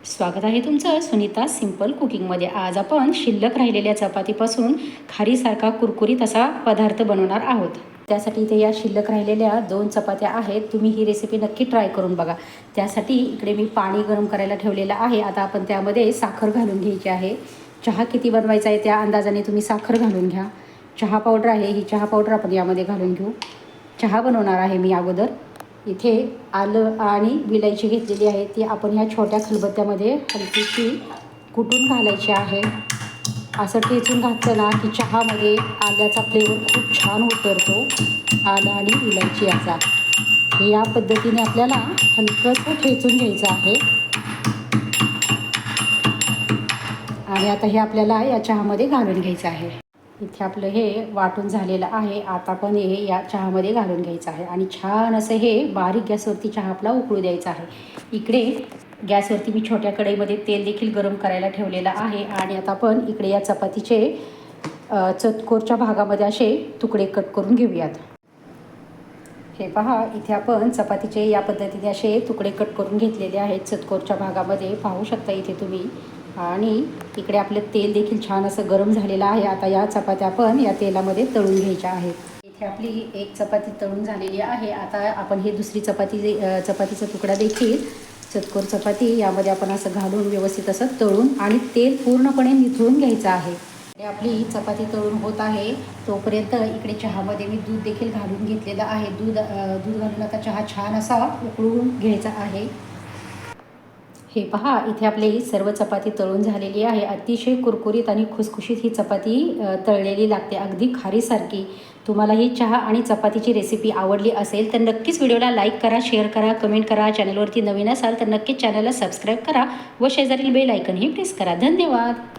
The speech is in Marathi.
स्वागत आहे तुमचं सुनीता सिंपल कुकिंगमध्ये। आज आपण शिल्लक राहिलेल्या चपातीपासून खारीसारखा कुरकुरीत असा पदार्थ बनवणार आहोत। त्यासाठी इथे या शिल्लक राहिलेल्या 2 चपात्या आहेत। तुम्ही ही रेसिपी नक्की ट्राय करून बघा। त्यासाठी इकडे मी पाणी गरम करायला ठेवलेलं आहे। आता आपण त्यामध्ये साखर घालून घ्यायची आहे। चहा किती बनवायचा आहे त्या अंदाजाने तुम्ही साखर घालून घ्या। चहा पावडर आहे, ही चहा पावडर आपण यामध्ये घालून घेऊ। चहा बनवणार आहे मी अगोदर। इथे आलं आणि विलायची घेतलेली आहे, ती आपण ह्या छोट्या खलबत्त्यामध्ये हलकीशी कुटून घालायची आहे। असं ठेचून घातलं ना की चहामध्ये आल्याचा फ्लेवर खूप छान उतरतो, आलं आणि विलायची याचा। हे या पद्धतीने आपल्याला हलकंसं ठेचून घ्यायचं आहे। आणि आता हे आपल्याला या चहामध्ये घालून घ्यायचं आहे। इथे आपलं हे वाटून झालेलं आहे। आता पण हे या चहामध्ये घालून घ्यायचं आहे आणि छान असं हे बारीक गॅसवरती चहा आपला उकळू द्यायचा आहे। इकडे गॅसवरती मी छोट्या कढईमध्ये तेल देखील गरम करायला ठेवलेलं आहे। आणि आता आपण इकडे या चपातीचे चतकोरच्या भागामध्ये असे तुकडे कट करून घेऊयात। हे पहा, इथे आपण चपातीचे या पद्धतीने असे तुकडे कट करून घेतलेले आहेत चतकोरच्या भागामध्ये, पाहू शकता इथे तुम्ही। आणि इकडे आपलं तेल देखील छान असं गरम झालेलं आहे। आता या चपात्या आपण या तेलामध्ये तळून घ्यायच्या आहेत। इथे आपली एक चपाती तळून झालेली आहे। आता आपण ही दुसरी चपातीचा तुकडा देखील चतकोर चपाती यामध्ये आपण असं घालून व्यवस्थित असं तळून आणि तेल पूर्णपणे निथळून घ्यायचं आहे। आपली चपाती तळून होत आहे तोपर्यंत इकडे चहामध्ये मी दूध देखील घालून घेतलेलं आहे। दूध घालून आता चहा छान असा उकळून घ्यायचा आहे। हे पहा, इथे आपली सर्व चपाती तळून झालेली आहे। अतिशय कुरकुरीत आणि खुसखुशीत ही चपाती तळलेली लागते, अगदी खारीसारखी। तुम्हाला ही चहा आणि चपातीची रेसिपी आवडली असेल तर नक्कीच व्हिडिओला लाईक करा, शेअर करा, कमेंट करा। चॅनलवरती नवीन असाल तर नक्कीच चॅनलला सबस्क्राईब करा व शेजारील बेल आयकनही प्रेस करा। धन्यवाद।